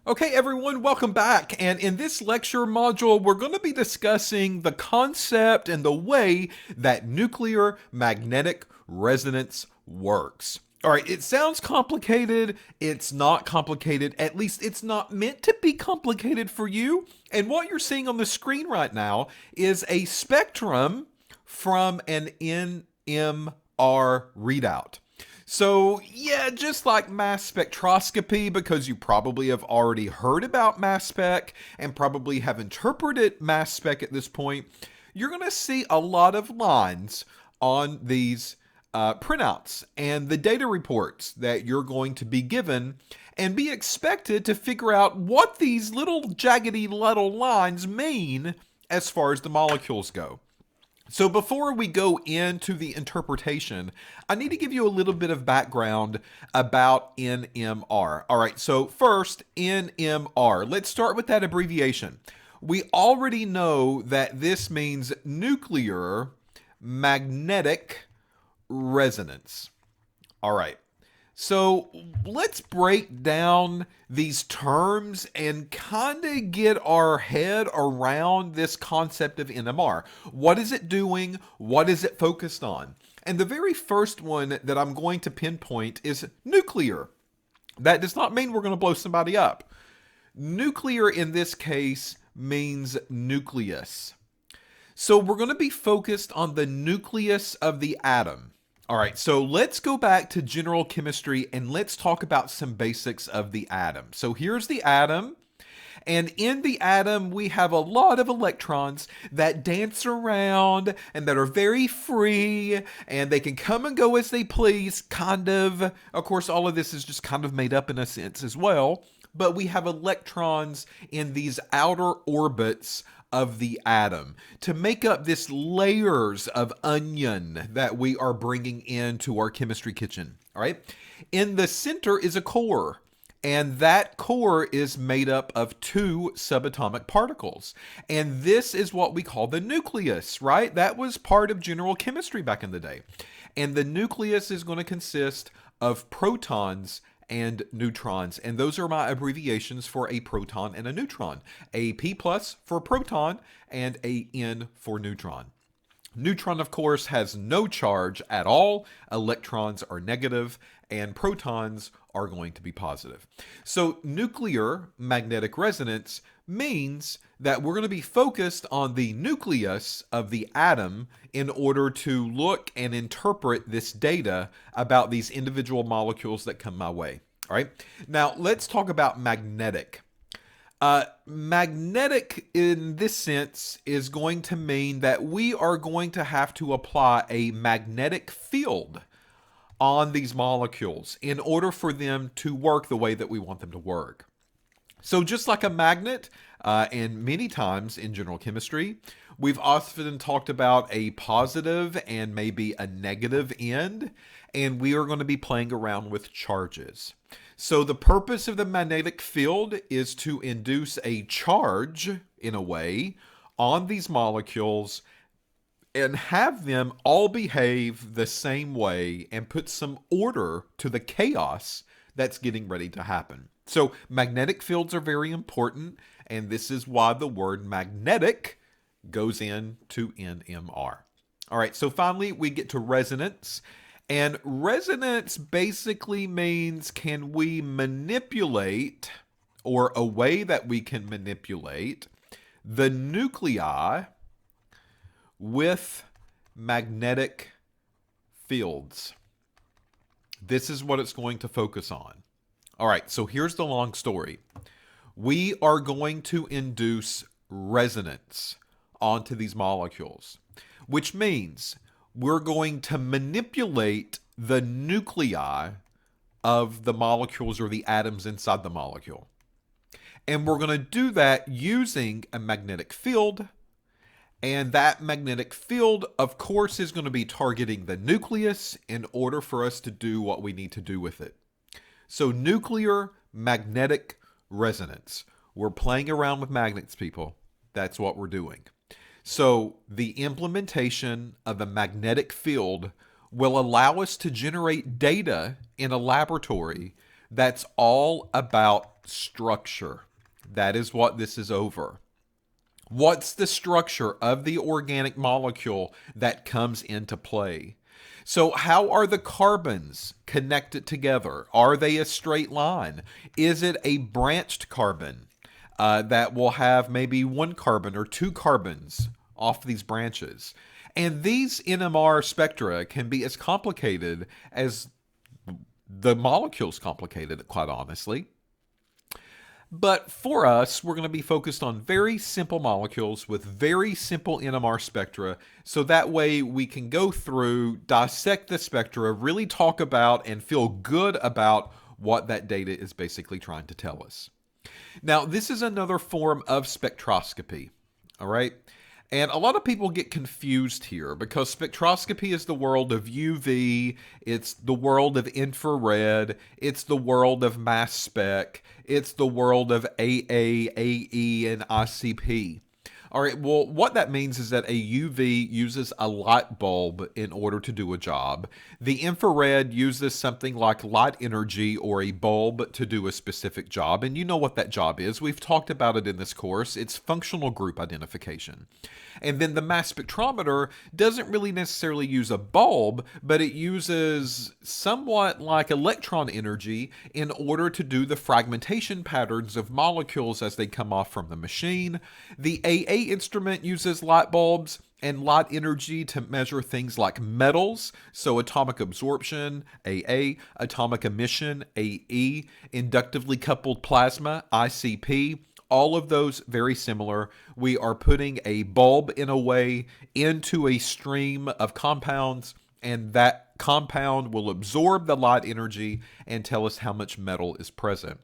Okay, everyone, welcome back. And in this lecture module, we're going to be discussing the concept and the way that nuclear magnetic resonance works. All right, it sounds complicated. It's not complicated. At least it's not meant to be complicated for you. And what you're seeing on the screen right now is a spectrum from an NMR readout. So, yeah, just like mass spectroscopy, because you probably have already heard about mass spec and probably have interpreted mass spec at this point, you're going to see a lot of lines on these printouts and the data reports that you're going to be given and be expected to figure out what these little jaggedy little lines mean as far as the molecules go. So before we go into the interpretation, I need to give you a little bit of background about NMR. All right, so first, NMR. Let's start with that abbreviation. We already know that this means nuclear magnetic resonance. All right. So let's break down these terms and kind of get our head around this concept of NMR. What is it doing? What is it focused on? And the very first one that I'm going to pinpoint is nuclear. That does not mean we're going to blow somebody up. Nuclear in this case means nucleus. So we're going to be focused on the nucleus of the atom. All right, so let's go back to general chemistry and let's talk about some basics of the atom. So here's the atom, and in the atom we have a lot of electrons that dance around and that are very free, and they can come and go as they please, kind of. Of course, all of this is just kind of made up in a sense as well, but we have electrons in these outer orbits of the atom to make up this layers of onion that we are bringing into our chemistry kitchen. All right. In the center is a core, and that core is made up of two subatomic particles. And this is what we call the nucleus, right? That was part of general chemistry back in the day. And the nucleus is going to consist of protons and neutrons. And those are my abbreviations for a proton and a neutron. A P plus for proton and a N for neutron. Neutron, of course, has no charge at all. Electrons are negative and protons are going to be positive. So nuclear magnetic resonance means that we're going to be focused on the nucleus of the atom in order to look and interpret this data about these individual molecules that come my way. All right. Now let's talk about magnetic. Magnetic in this sense is going to mean that we are going to have to apply a magnetic field on these molecules in order for them to work the way that we want them to work. So just like a magnet, and many times in general chemistry, we've often talked about a positive and maybe a negative end, and we are going to be playing around with charges. So the purpose of the magnetic field is to induce a charge, in a way, on these molecules and have them all behave the same way and put some order to the chaos that's getting ready to happen. So magnetic fields are very important, and this is why the word magnetic goes into NMR. All right, so finally we get to resonance. And resonance basically means, can we manipulate, or a way that we can manipulate, the nuclei with magnetic fields. This is what it's going to focus on. All right, so here's the long story. We are going to induce resonance onto these molecules, which means we're going to manipulate the nuclei of the molecules or the atoms inside the molecule. And we're going to do that using a magnetic field. And that magnetic field, of course, is going to be targeting the nucleus in order for us to do what we need to do with it. So nuclear magnetic resonance. We're playing around with magnets, people. That's what we're doing. So the implementation of a magnetic field will allow us to generate data in a laboratory that's all about Structure. That is what this is over. What's the structure of the organic molecule that comes into play? So, how are the carbons connected together? Are they a straight line? Is it a branched carbon that will have maybe one carbon or two carbons off these branches? And these NMR spectra can be as complicated as the molecule's complicated, quite honestly. But for us, we're going to be focused on very simple molecules with very simple NMR spectra, so that way we can go through, dissect the spectra, really talk about and feel good about what that data is basically trying to tell us. Now, this is another form of spectroscopy, all right? And a lot of people get confused here because spectroscopy is the world of UV, it's the world of infrared, it's the world of mass spec, it's the world of AA, AE, and ICP. All right, well, what that means is that a UV uses a light bulb in order to do a job. The infrared uses something like light energy or a bulb to do a specific job, and you know what that job is. We've talked about it in this course. It's functional group identification. And then the mass spectrometer doesn't really necessarily use a bulb, but it uses somewhat like electron energy in order to do the fragmentation patterns of molecules as they come off from the machine. The AA instrument uses light bulbs and light energy to measure things like metals, so atomic absorption, AA, atomic emission, AE, inductively coupled plasma, ICP. All of those very similar. We are putting a bulb in a way into a stream of compounds, and that compound will absorb the light energy and tell us how much metal is present.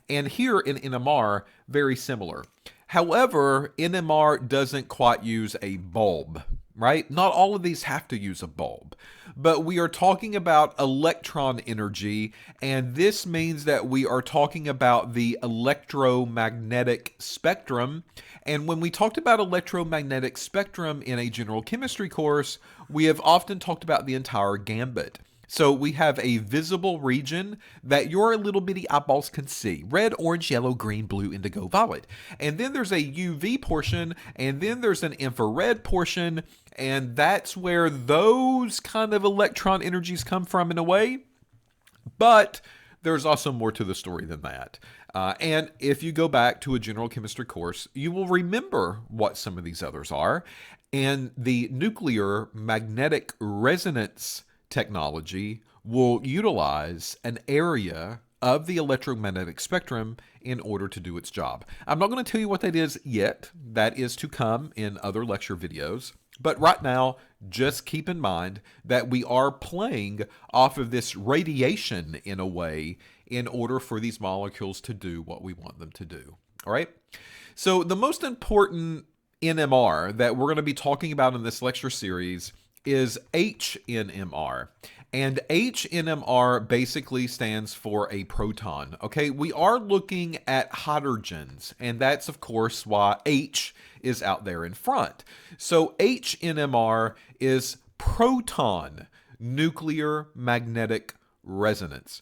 And here in NMR, very similar. However, NMR doesn't quite use a bulb, right? Not all of these have to use a bulb, but we are talking about electron energy, and this means that we are talking about the electromagnetic spectrum. And when we talked about electromagnetic spectrum in a general chemistry course, we have often talked about the entire gambit. So we have a visible region that your little bitty eyeballs can see. Red, orange, yellow, green, blue, indigo, violet. And then there's a UV portion, and then there's an infrared portion, and that's where those kind of electron energies come from in a way. But there's also more to the story than that. And if you go back to a general chemistry course, you will remember what some of these others are. And the nuclear magnetic resonance technology will utilize an area of the electromagnetic spectrum in order to do its job. I'm not going to tell you what that is yet. That is to come in other lecture videos. But right now, just keep in mind that we are playing off of this radiation in a way in order for these molecules to do what we want them to do. All right? So the most important NMR that we're going to be talking about in this lecture series is HNMR. And HNMR basically stands for a proton. Okay, we are looking at hydrogens, and that's of course why H is out there in front. So HNMR is proton nuclear magnetic resonance.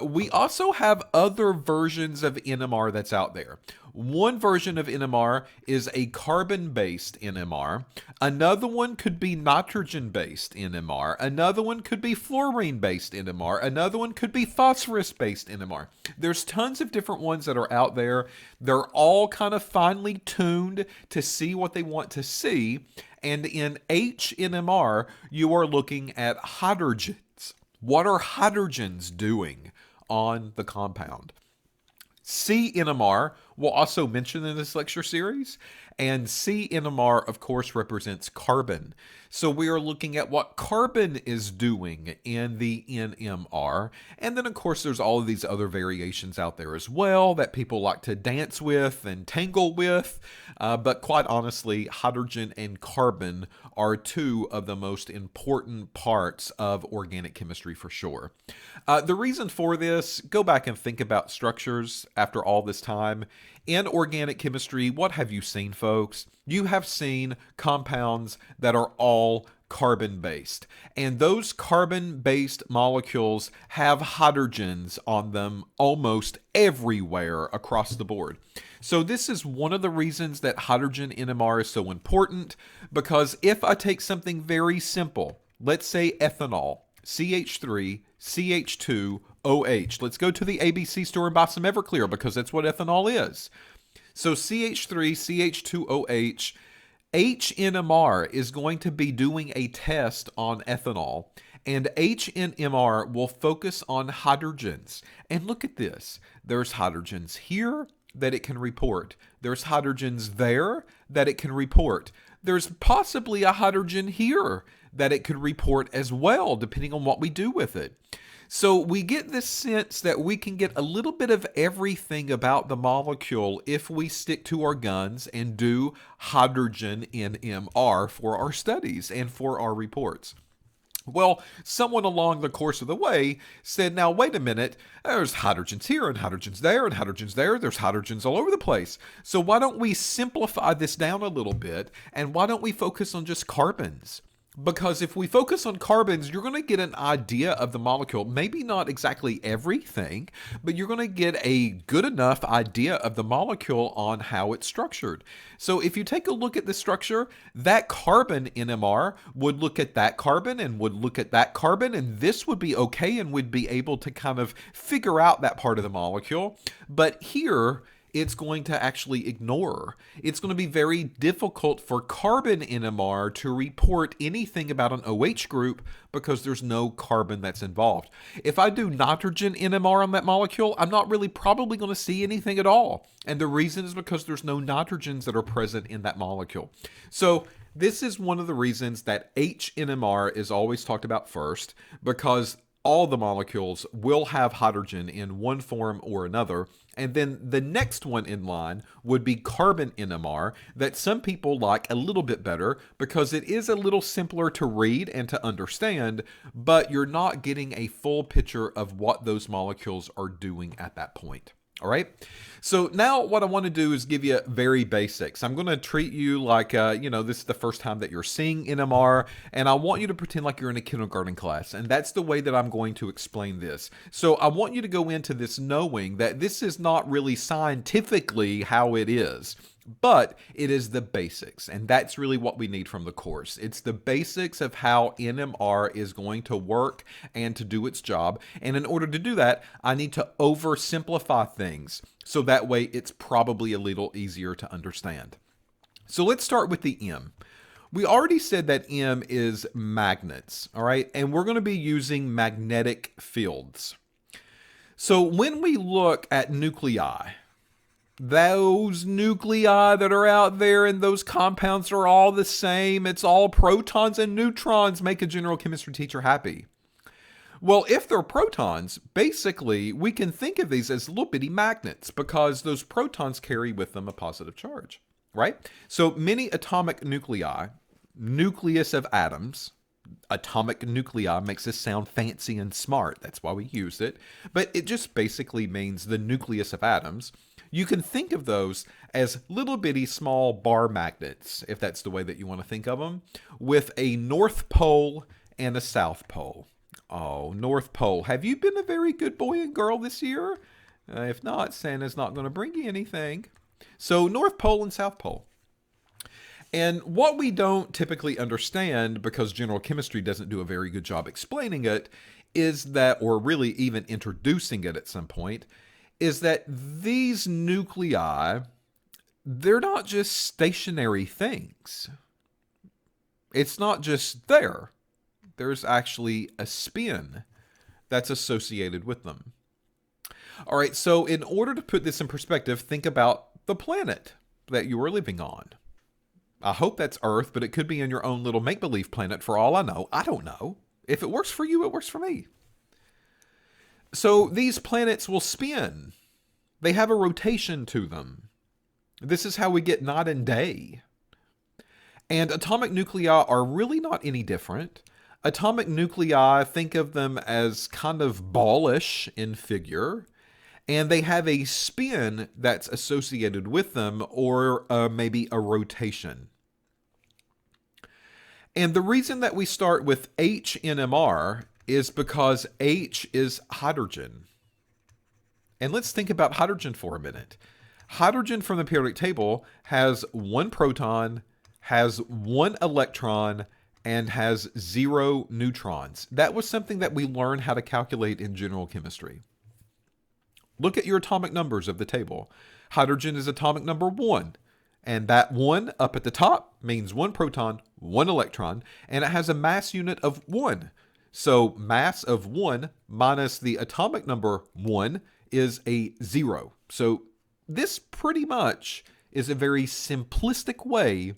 We also have other versions of NMR that's out there. One version of NMR is a carbon-based NMR. Another one could be nitrogen-based NMR. Another one could be fluorine-based NMR. Another one could be phosphorus-based NMR. There's tons of different ones that are out there. They're all kind of finely tuned to see what they want to see. And in HNMR, you are looking at hydrogens. What are hydrogens doing on the compound? CNMR will also mention in this lecture series, and CNMR, of course, represents carbon. So we are looking at what carbon is doing in the NMR. And then, of course, there's all of these other variations out there as well that people like to dance with and tangle with. But quite honestly, hydrogen and carbon are two of the most important parts of organic chemistry for sure. The reason for this, go back and think about structures after all this time. In organic chemistry, what have you seen, folks? You have seen compounds that are all carbon-based. And those carbon-based molecules have hydrogens on them almost everywhere across the board. So this is one of the reasons that hydrogen NMR is so important, because if I take something very simple, let's say ethanol, CH3, CH2, OH. Let's go to the ABC store and buy some Everclear because that's what ethanol is. So CH3, CH2OH, HNMR is going to be doing a test on ethanol, and HNMR will focus on hydrogens. And look at this. There's hydrogens here that it can report. There's hydrogens there that it can report. There's possibly a hydrogen here that it could report as well, depending on what we do with it. So we get this sense that we can get a little bit of everything about the molecule if we stick to our guns and do hydrogen NMR for our studies and for our reports. Well, someone along the course of the way said, now wait a minute, there's hydrogens here and hydrogens there and hydrogens there. There's hydrogens all over the place. So why don't we simplify this down a little bit, and why don't we focus on just carbons? Because if we focus on carbons, you're going to get an idea of the molecule. Maybe not exactly everything, but you're going to get a good enough idea of the molecule on how it's structured. So if you take a look at the structure, that carbon NMR would look at that carbon and would look at that carbon, and this would be okay and would be able to kind of figure out that part of the molecule. But here, it's going to actually ignore. It's going to be very difficult for carbon NMR to report anything about an OH group because there's no carbon that's involved. If I do nitrogen NMR on that molecule, I'm not really probably going to see anything at all. And the reason is because there's no nitrogens that are present in that molecule. So this is one of the reasons that HNMR is always talked about first, because all the molecules will have hydrogen in one form or another. And then the next one in line would be carbon NMR, that some people like a little bit better because it is a little simpler to read and to understand, but you're not getting a full picture of what those molecules are doing at that point. All right. So now what I want to do is give you very basics. I'm going to treat you like, this is the first time that you're seeing NMR, and I want you to pretend like you're in a kindergarten class. And that's the way that I'm going to explain this. So I want you to go into this knowing that this is not really scientifically how it is, but it is the basics. And that's really what we need from the course. It's the basics of how NMR is going to work and to do its job. And in order to do that, I need to oversimplify things. So that way it's probably a little easier to understand. So let's start with the M. We already said that M is magnets, all right? And we're going to be using magnetic fields. So when we look at nuclei, those nuclei that are out there and those compounds are all the same. It's all protons and neutrons. Make a general chemistry teacher happy. Well, if they're protons, basically we can think of these as little bitty magnets because those protons carry with them a positive charge, right? So many atomic nuclei, nucleus of atoms, atomic nuclei makes us sound fancy and smart. That's why we use it. But it just basically means the nucleus of atoms. You can think of those as little bitty small bar magnets, if that's the way that you want to think of them, with a north pole and a south pole. Oh, North Pole. Have you been a very good boy and girl this year? If not, Santa's not going to bring you anything. So North Pole and South Pole. And what we don't typically understand, because general chemistry doesn't do a very good job explaining it, is that, or really even introducing it at some point, is that these nuclei, they're not just stationary things. It's not just there. There's actually a spin that's associated with them. All right, so in order to put this in perspective, think about the planet that you are living on. I hope that's Earth, but it could be in your own little make-believe planet for all I know. I don't know. If it works for you, it works for me. So these planets will spin. They have a rotation to them. This is how we get night and day. And atomic nuclei are really not any different. Atomic nuclei, think of them as kind of ballish in figure, and they have a spin that's associated with them, or maybe a rotation. And the reason that we start with H NMR is because H is hydrogen. And let's think about hydrogen for a minute. Hydrogen from the periodic table has one proton, has one electron, and has 0 neutrons. That was something that we learned how to calculate in general chemistry. Look at your atomic numbers of the table. Hydrogen is atomic number 1. And that 1 up at the top means 1 proton, 1 electron, and it has a mass unit of 1. So mass of 1 minus the atomic number 1 is a 0. So this pretty much is a very simplistic way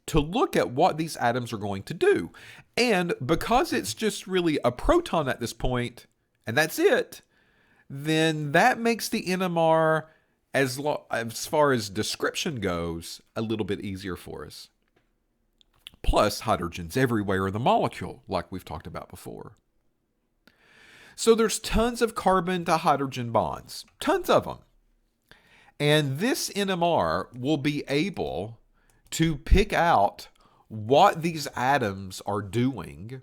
to look at what these atoms are going to do. And because it's just really a proton at this point, and that's it, then that makes the NMR, as far as description goes, a little bit easier for us. Plus, hydrogen's everywhere in the molecule, like we've talked about before. So there's tons of carbon to hydrogen bonds, tons of them. And this NMR will be able to pick out what these atoms are doing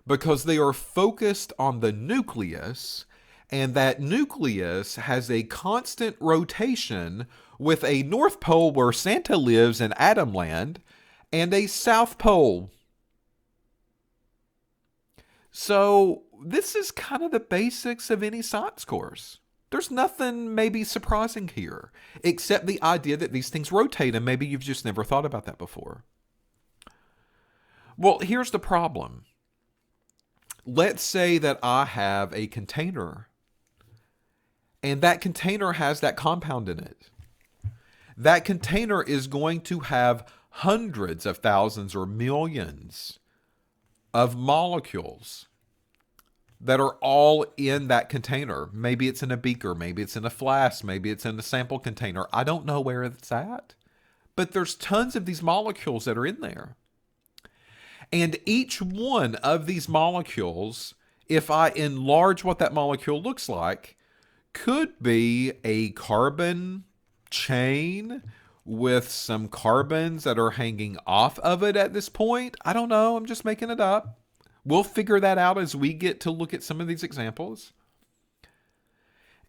because they are focused on the nucleus, and that nucleus has a constant rotation with a north pole where Santa lives in Atomland and a south pole. So this is kind of the basics of any science course. There's nothing maybe surprising here, except the idea that these things rotate, and maybe you've just never thought about that before. Well, here's the problem. Let's say that I have a container, and that container has that compound in it. That container is going to have hundreds of thousands or millions of molecules that are all in that container. Maybe it's in a beaker, maybe it's in a flask, maybe it's in a sample container. I don't know where it's at, but there's tons of these molecules that are in there. And each one of these molecules, if I enlarge what that molecule looks like, could be a carbon chain with some carbons that are hanging off of it at this point. I don't know, I'm just making it up. We'll figure that out as we get to look at some of these examples.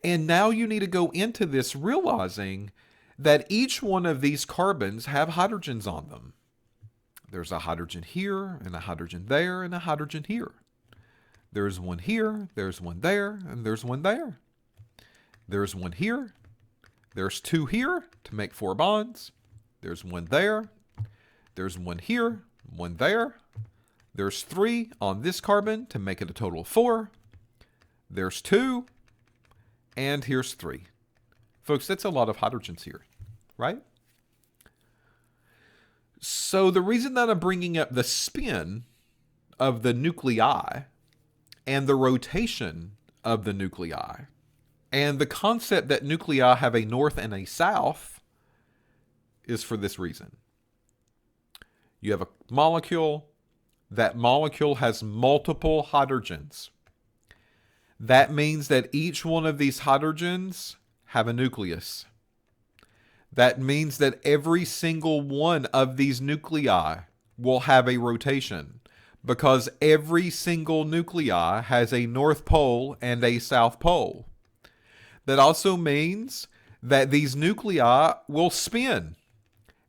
And now you need to go into this realizing that each one of these carbons have hydrogens on them. There's a hydrogen here, and a hydrogen there, and a hydrogen here. There's one here, there's one there, and there's one there. There's one here. There's 2 here to make 4 bonds. There's one there. There's one here, one there. There's 3 on this carbon to make it a total of 4. There's 2. And here's 3. Folks, that's a lot of hydrogens here, right? So the reason that I'm bringing up the spin of the nuclei and the rotation of the nuclei and the concept that nuclei have a north and a south is for this reason. You have a molecule. That molecule has multiple hydrogens. That means that each one of these hydrogens have a nucleus. That means that every single one of these nuclei will have a rotation because every single nuclei has a north pole and a south pole. That also means that these nuclei will spin,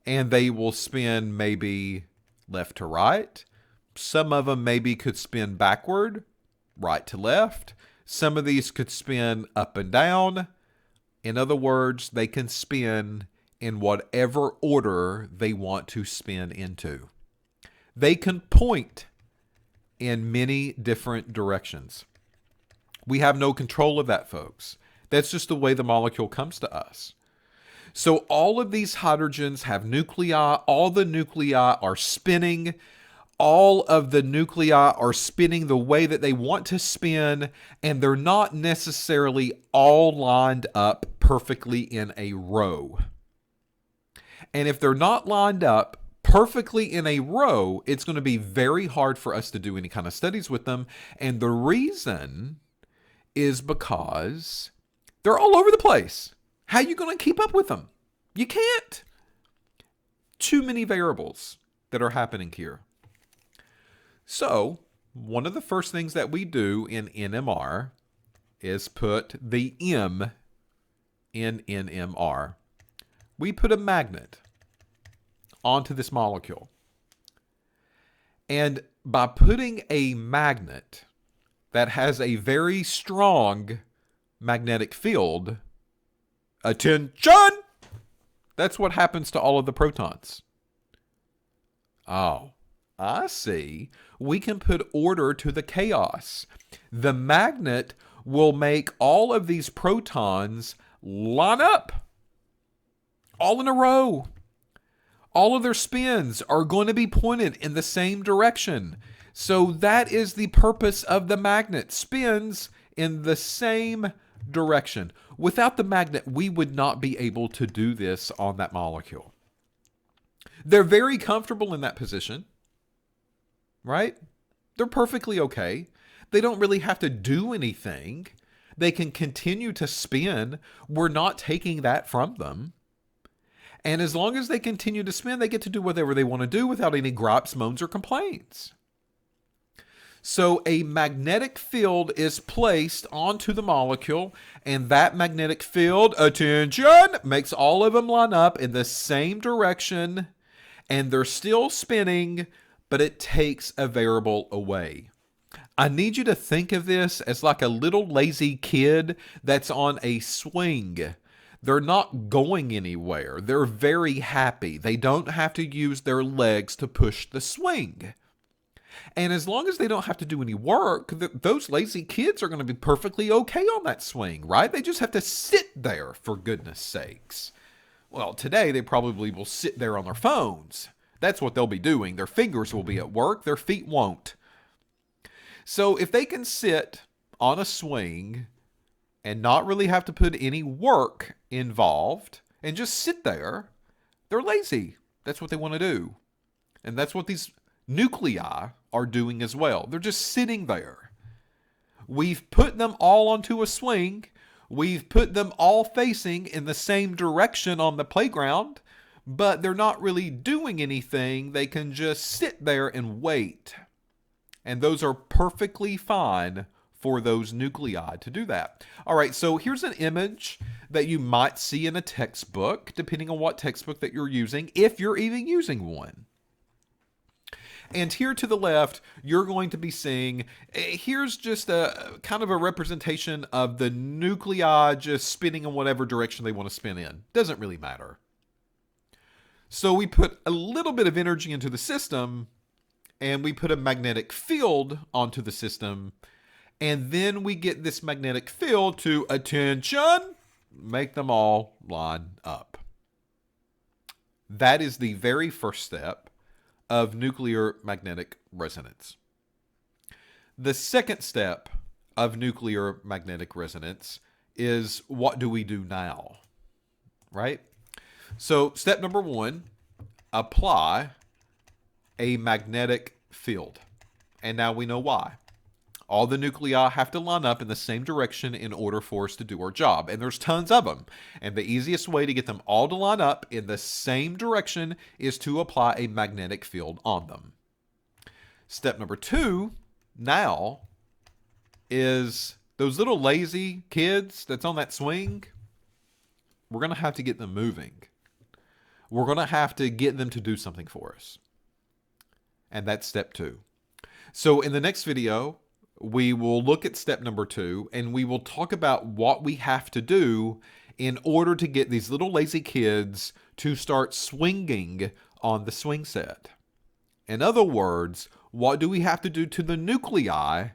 and they will spin maybe left to right. Some of them maybe could spin backward, right to left. Some of these could spin up and down. In other words, they can spin in whatever order they want to spin into. They can point in many different directions. We have no control of that, folks. That's just the way the molecule comes to us. So all of these hydrogens have nuclei. All the nuclei are spinning. All of the nuclei are spinning the way that they want to spin, and they're not necessarily all lined up perfectly in a row. And if they're not lined up perfectly in a row, it's going to be very hard for us to do any kind of studies with them. And the reason is because they're all over the place. How are you going to keep up with them? You can't. Too many variables that are happening here. So, one of the first things that we do in NMR is put the M in NMR. We put a magnet onto this molecule. And by putting a magnet that has a very strong magnetic field, attention! That's what happens to all of the protons. Oh, I see. We can put order to the chaos. The magnet will make all of these protons line up all in a row. All of their spins are going to be pointed in the same direction. So that is the purpose of the magnet. Spins in the same direction. Without the magnet, we would not be able to do this on that molecule. They're very comfortable in that position, right? They're perfectly okay. They don't really have to do anything. They can continue to spin. We're not taking that from them. And as long as they continue to spin, they get to do whatever they want to do without any gripes, moans, or complaints. So a magnetic field is placed onto the molecule, and that magnetic field, attention, makes all of them line up in the same direction, and they're still spinning, but it takes a variable away. I need you to think of this as like a little lazy kid that's on a swing. They're not going anywhere. They're very happy. They don't have to use their legs to push the swing. And as long as they don't have to do any work, those lazy kids are going to be perfectly okay on that swing, right? They just have to sit there, for goodness sakes. Well, today they probably will sit there on their phones. That's what they'll be doing. Their fingers will be at work. Their feet won't. So if they can sit on a swing and not really have to put any work involved and just sit there, they're lazy. That's what they want to do. And that's what these nuclei are doing as well. They're just sitting there. We've put them all onto a swing. We've put them all facing in the same direction on the playground, but they're not really doing anything. They can just sit there and wait. And those are perfectly fine for those nuclei to do that. All right, so here's an image that you might see in a textbook, depending on what textbook that you're using, if you're even using one. And here to the left, you're going to be seeing, here's just a kind of a representation of the nuclei just spinning in whatever direction they want to spin in. Doesn't really matter. So we put a little bit of energy into the system, and we put a magnetic field onto the system, and then we get this magnetic field to, attention, make them all line up. That is the very first step of nuclear magnetic resonance. The second step of nuclear magnetic resonance is, what do we do now? Right? So step number one, apply a magnetic field. And now we know why. All the nuclei have to line up in the same direction in order for us to do our job. And there's tons of them. And the easiest way to get them all to line up in the same direction is to apply a magnetic field on them. Step number two now is those little lazy kids that's on that swing, we're going to have to get them moving. We're going to have to get them to do something for us. And that's step two. So in the next video, we will look at step number two, and we will talk about what we have to do in order to get these little lazy kids to start swinging on the swing set. In other words, what do we have to do to the nuclei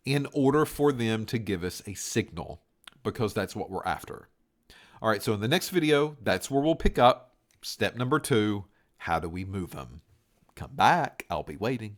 in order for them to give us a signal? Because that's what we're after. All right, so in the next video, that's where we'll pick up step number two. How do we move them? Come back. I'll be waiting.